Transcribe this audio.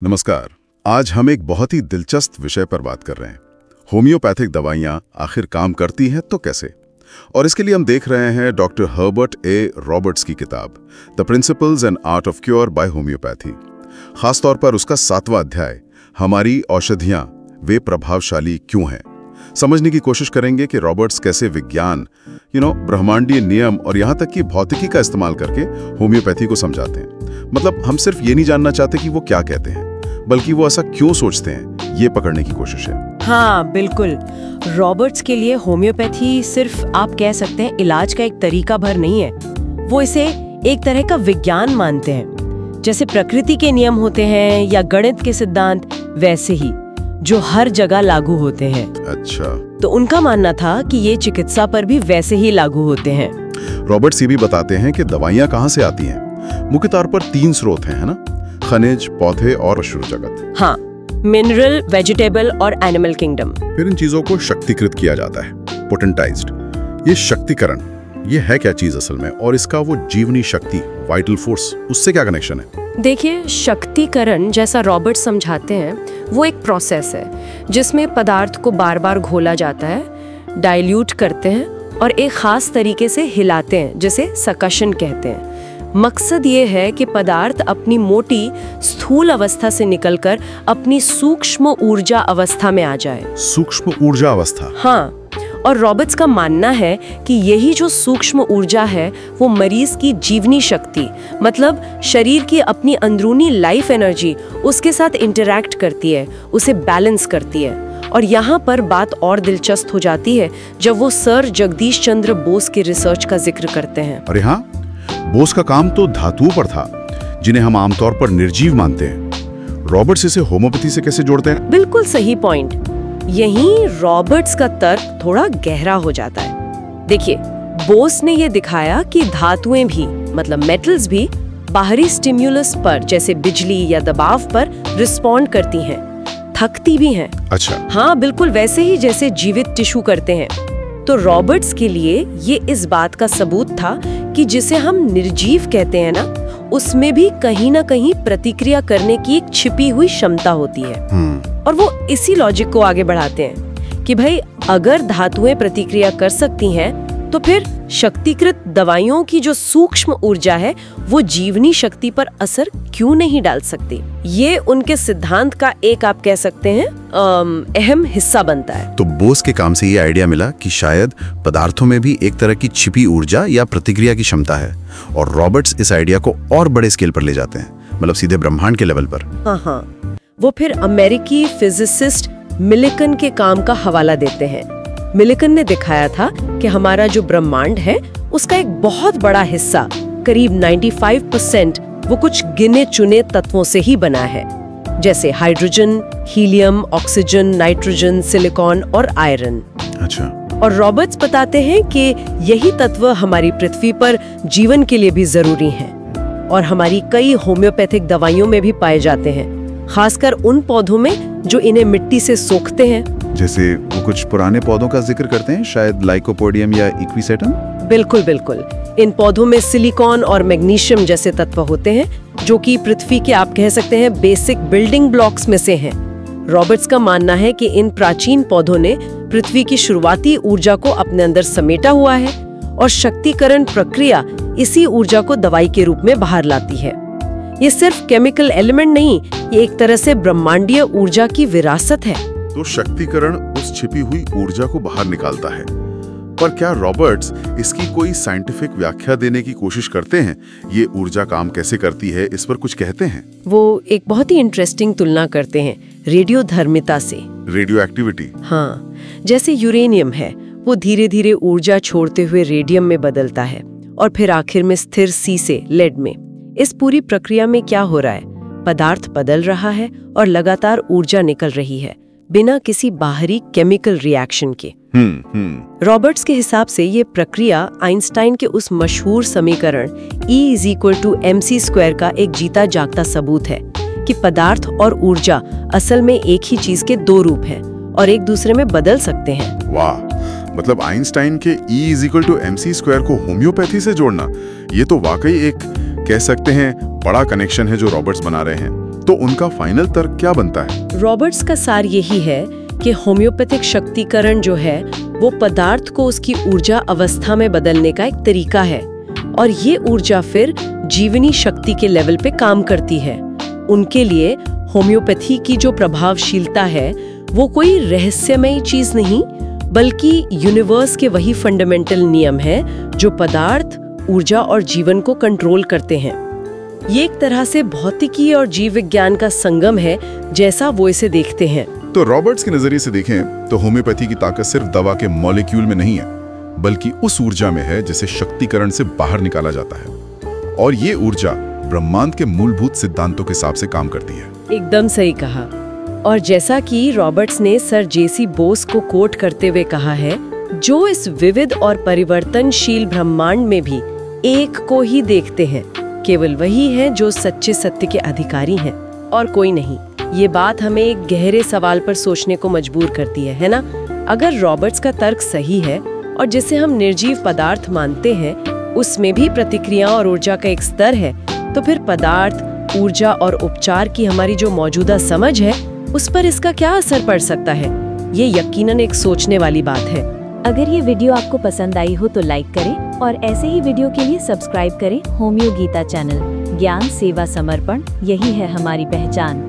नमस्कार। आज हम एक बहुत ही दिलचस्प विषय पर बात कर रहे हैं। होम्योपैथिक दवाइयां आखिर काम करती हैं तो कैसे? और इसके लिए हम देख रहे हैं डॉक्टर हर्बर्ट ए रॉबर्ट्स की किताब the principles and art of cure by homeopathy. खासतौर पर उसका 7वां अध्याय, हमारी औषधियां वे प्रभावशाली क्यों हैं, समझने की कोशिश करेंगे कि रॉबर्ट्स कैसे विज्ञान, ब्रह्मांडीय नियम और यहाँ तक कि भौतिकी का इस्तेमाल करके होम्योपैथी को समझाते हैं। मतलब हम सिर्फ ये नहीं जानना चाहते कि वो क्या कहते हैं, बल्कि वो ऐसा क्यों सोचते हैं, ये पकड़ने की कोशिश है। हाँ बिल्कुल। रॉबर्ट्स के लिए होम्योपैथी सिर्फ आप कह सकते हैं इलाज का एक तरीका भर नहीं है। वो इसे एक तरह का विज्ञान मानते हैं। जैसे प्रकृति के नियम होते हैं या गणित के सिद्धांत, वैसे ही जो हर जगह लागू होते हैं। अच्छा। तो उनका मानना था कि ये चिकित्सा पर भी वैसे ही लागू होते हैं। रॉबर्ट्स ये भी बताते हैं कि दवाइयाँ कहाँ से आती हैं। मुख्य तौर पर 3 स्रोत हैं, है ना? खनिज, पौधे और पशु जगत। हाँ, मिनरल, वेजिटेबल और एनिमल किंगडम। फिर इन चीजों को शक्तिकृत किया जाता है, पोटेंटाइज्ड। ये शक्तिकरण, ये है क्या चीज असल में, और इसका वो जीवनी शक्ति, वाइटल फोर्स, उससे क्या कनेक्शन है? देखिए, शक्तिकरण जैसा रॉबर्ट्स समझाते हैं वो एक प्रोसेस है जिसमें पदार्थ को बार बार घोला जाता है, डाइल्यूट करते हैं और एक खास तरीके से हिलाते हैं, जिसे सकशन कहते हैं। मकसद ये है कि पदार्थ अपनी मोटी स्थूल अवस्था से निकलकर अपनी सूक्ष्म ऊर्जा अवस्था में आ जाए। सूक्ष्म ऊर्जा अवस्था? हाँ, और रॉबर्ट्स का मानना है कि यही जो सूक्ष्म ऊर्जा है वो मरीज की जीवनी शक्ति, मतलब शरीर की अपनी अंदरूनी लाइफ एनर्जी, उसके साथ इंटरैक्ट करती है, उसे बैलेंस करती है। और यहाँ पर बात और दिलचस्प हो जाती है जब वो सर जगदीश चंद्र बोस के रिसर्च का जिक्र करते हैं। अरे हाँ, बोस का काम तो धातुओं पर था, जिन्हें हम आमतौर पर निर्जीव मानते हैं। रॉबर्ट्स इसे होम्योपैथी से कैसे जोड़ते हैं? बिल्कुल सही पॉइंट। यहीं रॉबर्ट्स का तर्क थोड़ा गहरा हो जाता है। देखिए, बोस ने ये दिखाया कि धातुएं भी, मतलब मेटल्स भी, बाहरी स्टिम्युलस पर, जैसे बिजली या दबाव पर रिस्पॉन्ड करती हैं, थकती भी हैं। अच्छा। हाँ बिल्कुल वैसे ही जैसे जीवित टिश्यू करते हैं। तो रॉबर्ट्स के लिए ये इस बात का सबूत था कि जिसे हम निर्जीव कहते हैं ना, उसमें भी कहीं ना कहीं प्रतिक्रिया करने की एक छिपी हुई क्षमता होती है। और वो इसी लॉजिक को आगे बढ़ाते हैं कि भाई अगर धातुएं प्रतिक्रिया कर सकती हैं तो फिर शक्तिकृत दवाइयों की जो सूक्ष्म ऊर्जा है वो जीवनी शक्ति पर असर क्यों नहीं डाल सकती। ये उनके सिद्धांत का एक, आप कह सकते हैं, अहम हिस्सा बनता है। तो बोस के काम से ये आइडिया मिला कि शायद पदार्थों में भी एक तरह की छिपी ऊर्जा या प्रतिक्रिया की क्षमता है, और रॉबर्ट्स इस आइडिया को और बड़े स्केल पर ले जाते हैं, मतलब सीधे ब्रह्मांड के लेवल पर। हाँ, वो फिर अमेरिकी फिजिसिस्ट मिलिकन के काम का हवाला देते हैं। मिलिकन ने दिखाया था कि हमारा जो ब्रह्मांड है उसका एक बहुत बड़ा हिस्सा, करीब 95%, वो कुछ गिने चुने तत्वों से ही बना है, जैसे hydrogen, helium, oxygen, nitrogen, silicon और आयरन। अच्छा। और रॉबर्ट्स बताते हैं कि यही तत्व हमारी पृथ्वी पर जीवन के लिए भी जरूरी हैं और हमारी कई होम्योपैथिक दवाइयों में भी पाए जाते हैं, खासकर उन पौधों में जो इन्हें मिट्टी से सोखते हैं। जैसे वो कुछ पुराने पौधों का जिक्र करते हैं, शायद लाइकोपोडियम या इक्विसेटम। बिल्कुल बिल्कुल। इन पौधों में सिलिकॉन और मैग्नीशियम जैसे तत्व होते हैं जो कि पृथ्वी के, आप कह सकते हैं, बेसिक बिल्डिंग ब्लॉक्स में से हैं। रॉबर्ट्स का मानना है कि इन प्राचीन पौधों ने पृथ्वी की शुरुआती ऊर्जा को अपने अंदर समेटा हुआ है और शक्तिकरण प्रक्रिया इसी ऊर्जा को दवाई के रूप में बाहर लाती है। ये सिर्फ केमिकल एलिमेंट नहीं, ये एक तरह से ब्रह्मांडीय ऊर्जा की विरासत है। तो शक्तिकरण उस छिपी हुई ऊर्जा को बाहर निकालता है, पर क्या रॉबर्ट्स इसकी कोई साइंटिफिक व्याख्या देने की कोशिश करते हैं? ये ऊर्जा काम कैसे करती है, इस पर कुछ कहते हैं? वो एक बहुत ही इंटरेस्टिंग तुलना करते हैं रेडियोधर्मिता से। Radio activity? हाँ, जैसे यूरेनियम है, वो धीरे धीरे ऊर्जा छोड़ते हुए रेडियम में बदलता है और फिर आखिर में स्थिर सी से लेड में। इस पूरी प्रक्रिया में क्या हो रहा है? पदार्थ बदल रहा है और लगातार ऊर्जा निकल रही है, बिना किसी बाहरी केमिकल रिएक्शन के। रॉबर्ट्स के हिसाब से ये प्रक्रिया आइंस्टाइन के उस मशहूर समीकरण E=mc² का एक जीता जागता सबूत है कि पदार्थ और ऊर्जा असल में एक ही चीज के 2 रूप हैं और एक दूसरे में बदल सकते हैं। वाह, मतलब आइंस्टाइन के E=mc² को होम्योपैथी से जोड़ना, ये तो वाकई एक, कह सकते हैं, बड़ा कनेक्शन है जो रॉबर्ट्स बना रहे हैं। तो उनका फाइनल तर्क क्या बनता है? रॉबर्ट्स का सार यही है कि होम्योपैथिक शक्तिकरण जो है वो पदार्थ को उसकी ऊर्जा अवस्था में बदलने का एक तरीका है, और ये ऊर्जा फिर जीवनी शक्ति के लेवल पे काम करती है। उनके लिए होम्योपैथी की जो प्रभावशीलता है वो कोई रहस्यमयी चीज नहीं, बल्कि यूनिवर्स के वही फंडामेंटल नियम है जो पदार्थ, ऊर्जा और जीवन को कंट्रोल करते हैं। ये एक तरह से भौतिकी और जीव विज्ञान का संगम है, जैसा वो इसे देखते हैं। तो रॉबर्ट्स के नजरिए से देखें तो होम्योपैथी की ताकत सिर्फ दवा के मॉलिक्यूल में नहीं है, बल्कि उस ऊर्जा में है जिसे शक्तिकरण से बाहर निकाला जाता है। और ये ऊर्जा ब्रह्मांड के मूलभूत सिद्धांतों के हिसाब से काम करती है। एकदम सही कहा। और जैसा कि रॉबर्ट्स ने सर जेसी बोस को कोट करते हुए कहा है, जो इस विविध और परिवर्तनशील ब्रह्मांड में भी एक को ही देखते हैं, केवल वही है जो सच्चे सत्य के अधिकारी हैं और कोई नहीं। ये बात हमें एक गहरे सवाल पर सोचने को मजबूर करती है ना? अगर रॉबर्ट्स का तर्क सही है और जिसे हम निर्जीव पदार्थ मानते हैं उसमें भी प्रतिक्रिया और ऊर्जा का एक स्तर है, तो फिर पदार्थ, ऊर्जा और उपचार की हमारी जो मौजूदा समझ है उस पर इसका क्या असर पड़ सकता है? ये यकीनन एक सोचने वाली बात है। अगर ये वीडियो आपको पसंद आई हो तो लाइक करें और ऐसे ही वीडियो के लिए सब्सक्राइब करें होम्यो गीता चैनल। ज्ञान, सेवा, समर्पण, यही है हमारी पहचान।